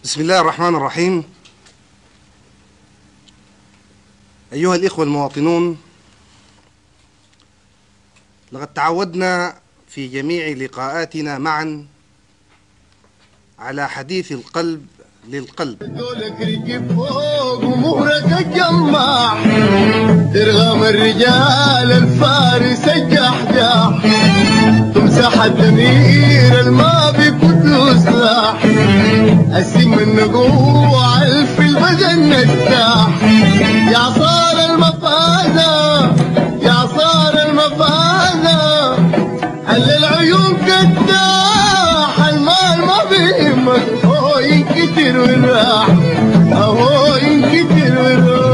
بسم الله الرحمن الرحيم. أيها الإخوة المواطنون، لقد تعودنا في جميع لقاءاتنا معا على حديث القلب للقلب. دولك ركب فوق ومهرك الجماح، ترغم الرجال الفارس الجحجاح، تمسح الدمير الما بكتله سلاح، السم النقوع الف البدن الساح، يا عصار المفازة يا عصار المفازة، هل العيون كداح، المال ما بيهمك، هو ينكتر والراح، هو ينكتر والراح.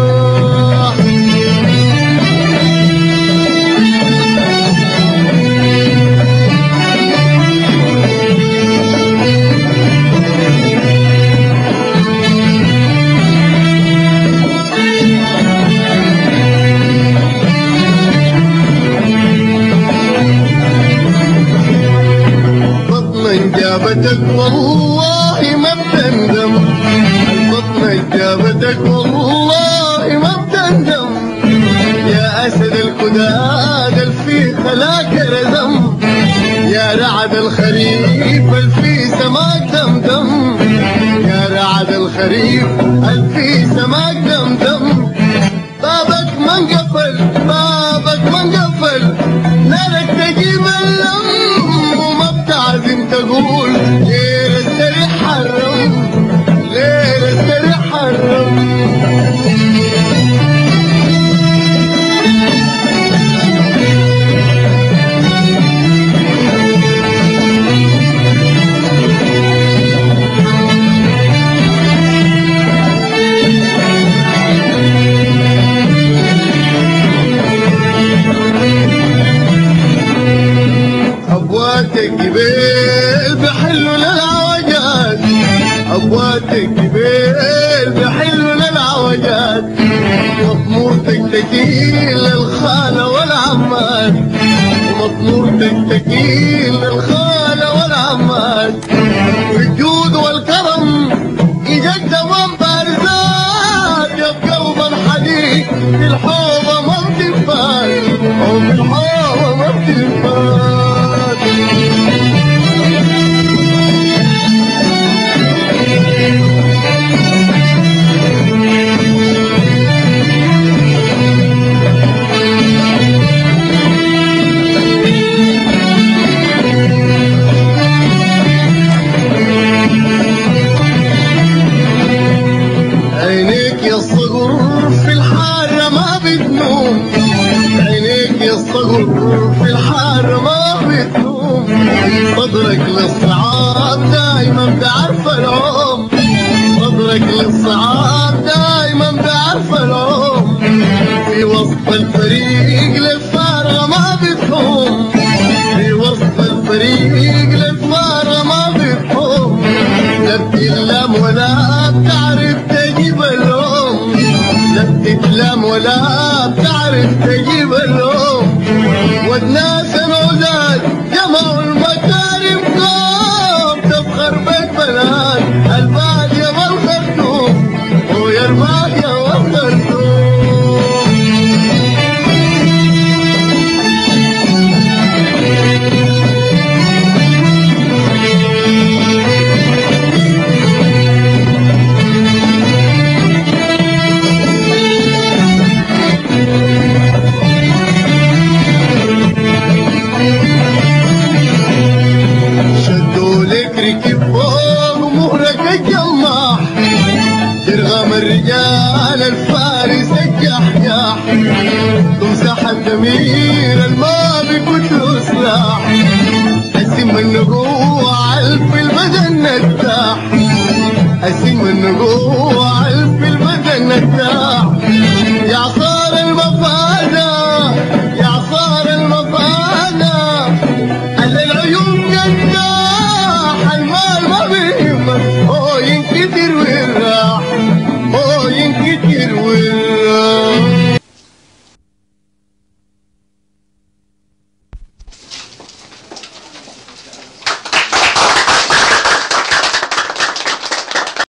جابتك والله ما بتندم، البطنة جابتك والله ما بتندم، يا أسد الكداد الفي خلاك رزم، يا رعد الخريف الفي سماك دمدم، يا رعد الخريف الفي سماك دمدم، بابك ما انقفل بابك ما انقفل، نارك تجيب اللم وما بتعزم تقول ليلة استريح حرم، ليلة استريح حرم. أبواتك جبال بحلوا للعوجات، أبواتك جبال بحلوا للعوجات، ومطمورتك تكيل للخالة والعمات، ومطمورتك تكيل للخالة والعمات، بالجود والكرم إجاك تمام بارزات، يا بقلب الحديد في الحوضة ما بتنفات، أو في الحوضة ما بتنفات. عينيك يا الصقر في الحارة ما بتنوم، عينيك يا الصقر في الحارة ما بتنوم، صدرك للصعاب دايما بعرف العوم، صدرك للصعاب دايما بعرف العوم، في وسط الفريق للفارغة ما بتحوم، في وسط الفريق للفارغة ما بتحوم، لا بتلام ولا بتعرف تجيب اللوم، لا بتتلام ولا بتعرف تجيب اللوم، والناس العزاد جمعوا المكارم قوم، تفخر بالبلاد البادية والخرطوم، ويا البادية والخرطوم. شدوا لك ركب فوق ومهرك الجماح، ترغم الرجال الفارس الجحجاح، تمسح الدمير الما بكتله سلاح، السم النقوع الف البدن التاح، السم النقوع الف البدن التاح، يا عصار المفازة